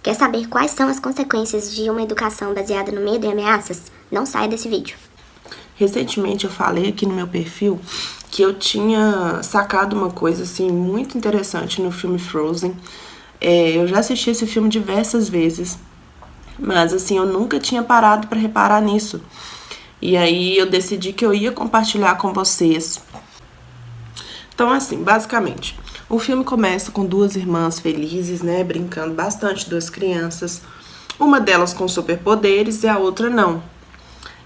Quer saber quais são as consequências de uma educação baseada no medo e ameaças? Não saia desse vídeo. Recentemente eu falei aqui no meu perfil que eu tinha sacado uma coisa assim muito interessante no filme Frozen. Eu já assisti esse filme diversas vezes, mas assim, eu nunca tinha parado para reparar nisso. E aí eu decidi que eu ia compartilhar com vocês. Então assim, basicamente, o filme começa com duas irmãs felizes, né, brincando bastante, duas crianças. Uma delas com superpoderes e a outra não.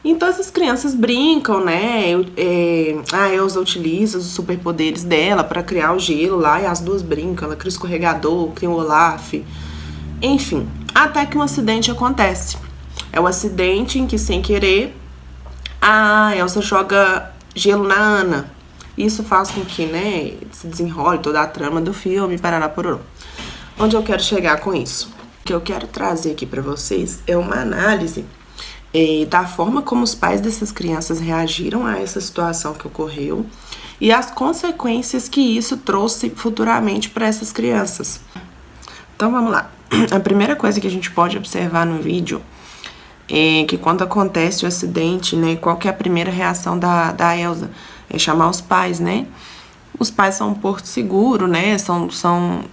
Então essas crianças brincam, né, a Elsa utiliza os superpoderes dela para criar o gelo lá, e as duas brincam, ela cria o escorregador, cria o Olaf, enfim, até que um acidente acontece. É o acidente em que, sem querer, a Elsa joga gelo na Anna. Isso faz com que, né, se desenrole toda a trama do filme, parará pororô. Onde eu quero chegar com isso? O que eu quero trazer aqui para vocês é uma análise da forma como os pais dessas crianças reagiram a essa situação que ocorreu e as consequências que isso trouxe futuramente para essas crianças. Então vamos lá. A primeira coisa que a gente pode observar no vídeo é que quando acontece o acidente, né, qual que é a primeira reação da Elsa? É chamar os pais, né? Os pais são um porto seguro, né? São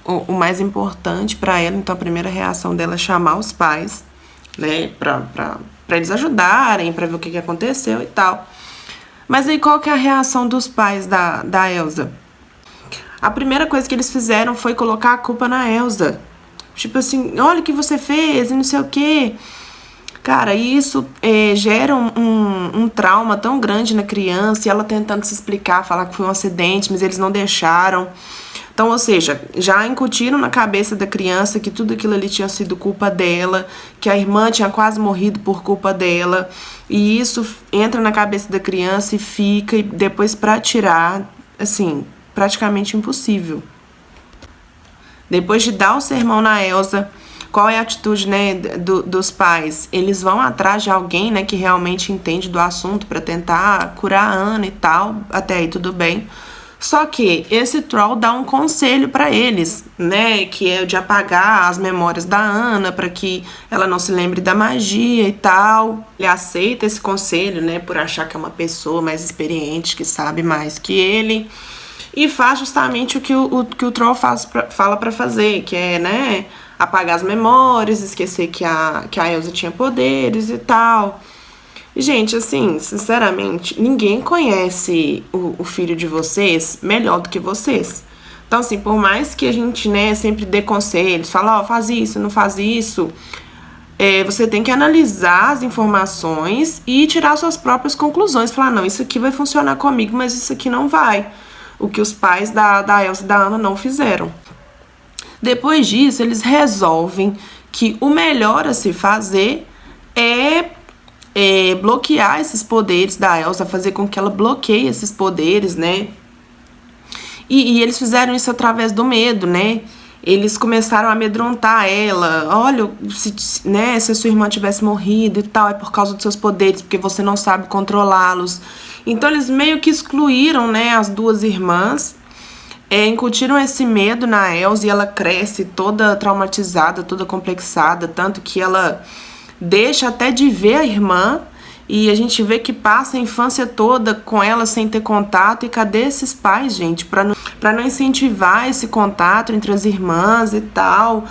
o mais importante para ela. Então a primeira reação dela é chamar os pais, né? Pra eles ajudarem, pra ver o que aconteceu e tal. Mas aí qual que é a reação dos pais da Elsa? A primeira coisa que eles fizeram foi colocar a culpa na Elsa. Tipo assim, olha o que você fez e não sei o quê. Cara, isso gera um trauma tão grande na criança, e ela tentando se explicar, falar que foi um acidente, mas eles não deixaram. Então, ou seja, já incutiram na cabeça da criança que tudo aquilo ali tinha sido culpa dela, que a irmã tinha quase morrido por culpa dela, e isso entra na cabeça da criança e fica, e depois pra tirar, assim, praticamente impossível. Depois de dar o sermão na Elsa, qual é a atitude, né, dos pais? Eles vão atrás de alguém, né, que realmente entende do assunto para tentar curar a Anna e tal. Até aí tudo bem. Só que esse troll dá um conselho para eles, né, que é de apagar as memórias da Anna para que ela não se lembre da magia e tal. Ele aceita esse conselho, né, por achar que é uma pessoa mais experiente, que sabe mais que ele, e faz justamente o que o troll fala para fazer, que é, né, apagar as memórias, esquecer que a Elsa tinha poderes e tal. Gente, assim, sinceramente, ninguém conhece o filho de vocês melhor do que vocês. Então, assim, por mais que a gente, né, sempre dê conselhos, fala, ó, faz isso, não faz isso, você tem que analisar as informações e tirar suas próprias conclusões. Falar, não, isso aqui vai funcionar comigo, mas isso aqui não vai. O que os pais da Elsa e da Anna não fizeram. Depois disso, eles resolvem que o melhor a se fazer é bloquear esses poderes da Elsa, fazer com que ela bloqueie esses poderes, né? E eles fizeram isso através do medo, né? Eles começaram a amedrontar ela. Olha, se a sua irmã tivesse morrido e tal, é por causa dos seus poderes, porque você não sabe controlá-los. Então, eles meio que excluíram, né, as duas irmãs. Incutiram esse medo na Elsa, e ela cresce toda traumatizada, toda complexada, tanto que ela deixa até de ver a irmã, e a gente vê que passa a infância toda com ela sem ter contato. E cadê esses pais, gente, pra não incentivar esse contato entre as irmãs e tal?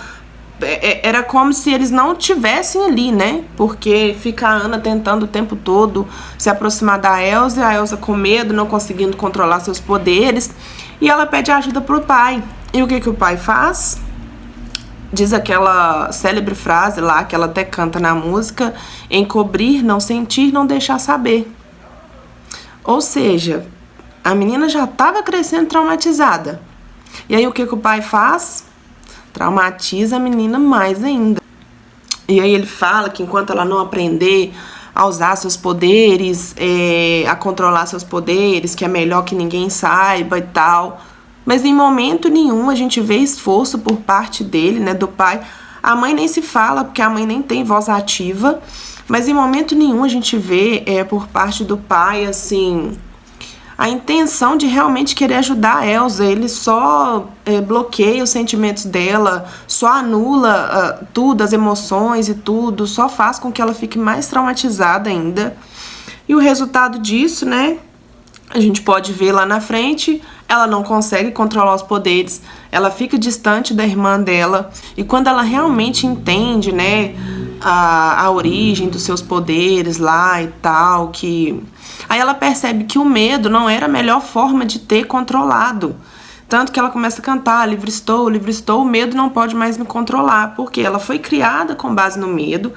Era como se eles não tivessem ali, né? Porque fica a Anna tentando o tempo todo se aproximar da Elsa, e a Elsa com medo, não conseguindo controlar seus poderes, e ela pede ajuda pro pai. E o que o pai faz? Diz aquela célebre frase lá, que ela até canta na música: encobrir, não sentir, não deixar saber. Ou seja, a menina já estava crescendo traumatizada. E aí o que o pai faz? Traumatiza a menina mais ainda. E aí ele fala que enquanto ela não aprender a usar seus poderes, a controlar seus poderes, que é melhor que ninguém saiba e tal. Mas em momento nenhum a gente vê esforço por parte dele, né, do pai. A mãe nem se fala, porque a mãe nem tem voz ativa. Mas em momento nenhum a gente vê por parte do pai, assim, a intenção de realmente querer ajudar a Elsa. Ele só bloqueia os sentimentos dela, só anula tudo, as emoções e tudo, só faz com que ela fique mais traumatizada ainda. E o resultado disso, né, a gente pode ver lá na frente, ela não consegue controlar os poderes, ela fica distante da irmã dela, e quando ela realmente entende, né, a origem dos seus poderes lá e tal, que aí ela percebe que o medo não era a melhor forma de ter controlado. Tanto que ela começa a cantar, livre estou, o medo não pode mais me controlar, porque ela foi criada com base no medo,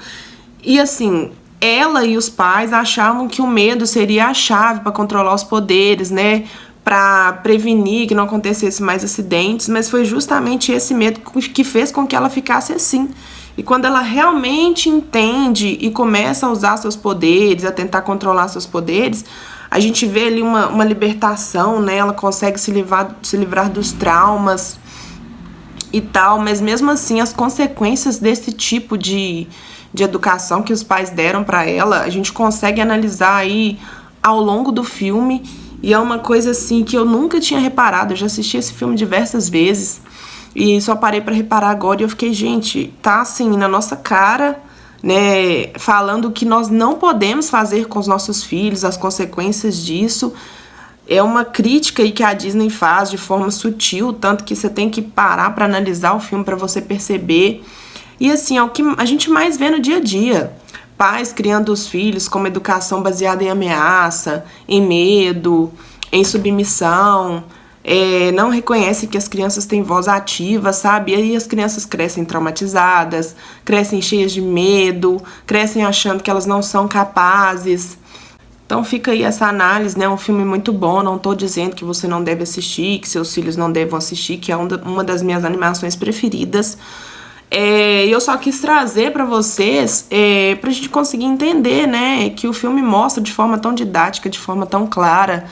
e assim, ela e os pais achavam que o medo seria a chave para controlar os poderes, né, para prevenir que não acontecesse mais acidentes, mas foi justamente esse medo que fez com que ela ficasse assim. E quando ela realmente entende e começa a usar seus poderes, a tentar controlar seus poderes, a gente vê ali uma libertação, né? Ela consegue se livrar dos traumas e tal, mas mesmo assim as consequências desse tipo de educação que os pais deram para ela, a gente consegue analisar aí ao longo do filme, e é uma coisa assim que eu nunca tinha reparado. Eu já assisti esse filme diversas vezes e só parei para reparar agora, e eu fiquei, gente, tá assim na nossa cara, né, falando o que nós não podemos fazer com os nossos filhos, as consequências disso. É uma crítica aí que a Disney faz de forma sutil, tanto que você tem que parar para analisar o filme para você perceber. E assim, é o que a gente mais vê no dia a dia. Pais criando os filhos com uma educação baseada em ameaça, em medo, em submissão, não reconhece que as crianças têm voz ativa, sabe? E aí as crianças crescem traumatizadas, crescem cheias de medo, crescem achando que elas não são capazes. Então fica aí essa análise, né? Um filme muito bom, não tô dizendo que você não deve assistir, que seus filhos não devem assistir, que é uma das minhas animações preferidas. Eu só quis trazer para vocês, pra gente conseguir entender, né, que o filme mostra de forma tão didática, de forma tão clara,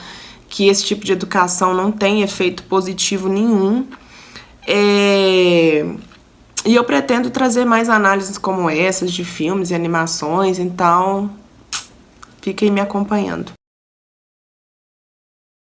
que esse tipo de educação não tem efeito positivo nenhum. E eu pretendo trazer mais análises como essas de filmes e animações, então fiquem me acompanhando.